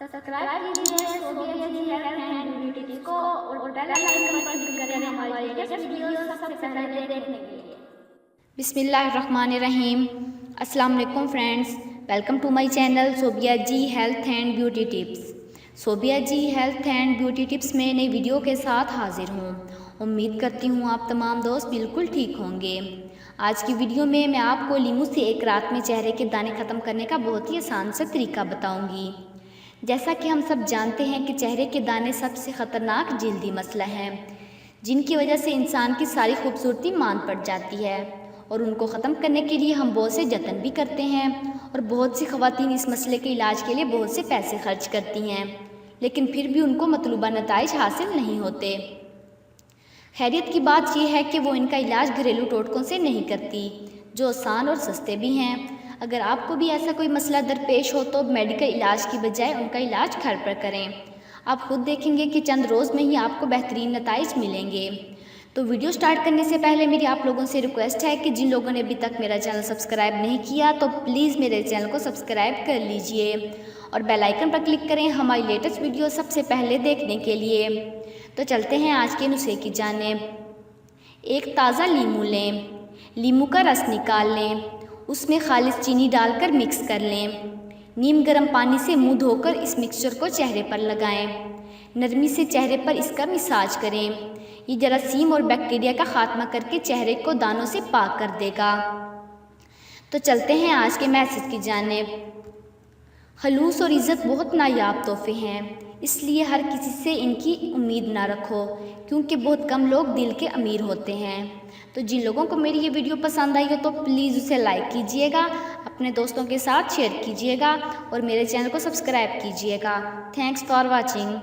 Subscribe कीजिए Sobia ji health and beauty tips को और बेल आइकन पर क्लिक करें हमारी लेटेस्ट वीडियो सबसे पहले देखने के लिए। बिस्मिल्लाहिर्रहमानिर्रहीम। अस्सलाम वालेकुम friends, welcome to my channel Sobia ji health and beauty tips. Sobia ji health and beauty tips में नई वीडियो के साथ हाजिर हूँ। उम्मीद करती हूँ आप तमाम दोस्त बिल्कुल ठीक होंगे। आज की वीडियो में मैं आपको लीमू से एक रात में चेहरे के दाने ख़त्म करने का बहुत ही आसान सा तरीका बताऊँगी। जैसा कि हम सब जानते हैं कि चेहरे के दाने सबसे ख़तरनाक जल्दी मसला है, जिनकी वजह से इंसान की सारी खूबसूरती मान पड़ जाती है और उनको ख़त्म करने के लिए हम बहुत से जतन भी करते हैं और बहुत सी ख़वातीन इस मसले के इलाज के लिए बहुत से पैसे खर्च करती हैं, लेकिन फिर भी उनको मतलूबा नताइज हासिल नहीं होते। खैरियत की बात यह है कि वो इनका इलाज घरेलू टोटकों से नहीं करती, जो आसान और सस्ते भी हैं। अगर आपको भी ऐसा कोई मसला दरपेश हो तो मेडिकल इलाज की बजाय उनका इलाज घर पर करें। आप खुद देखेंगे कि चंद रोज़ में ही आपको बेहतरीन नताइज मिलेंगे। तो वीडियो स्टार्ट करने से पहले मेरी आप लोगों से रिक्वेस्ट है कि जिन लोगों ने अभी तक मेरा चैनल सब्सक्राइब नहीं किया तो प्लीज़ मेरे चैनल को सब्सक्राइब कर लीजिए और बेल आइकन पर क्लिक करें हमारी लेटेस्ट वीडियो सबसे पहले देखने के लिए। तो चलते हैं आज के नुस्खे की जानिब। एक ताज़ा लीमू लें, लीमू का रस निकाल लें, उसमें खालिस चीनी डालकर मिक्स कर लें। नीम गर्म पानी से मुंह धोकर इस मिक्सचर को चेहरे पर लगाएं। नरमी से चेहरे पर इसका मसाज करें। ये जरासीम और बैक्टीरिया का खात्मा करके चेहरे को दानों से पाक कर देगा। तो चलते हैं आज के मैसेज की जानिब। खलूस और इज़्ज़त बहुत नायाब तोहफे हैं, इसलिए हर किसी से इनकी उम्मीद ना रखो, क्योंकि बहुत कम लोग दिल के अमीर होते हैं। तो जिन लोगों को मेरी ये वीडियो पसंद आई हो तो प्लीज़ उसे लाइक कीजिएगा, अपने दोस्तों के साथ शेयर कीजिएगा और मेरे चैनल को सब्सक्राइब कीजिएगा। Thanks for watching.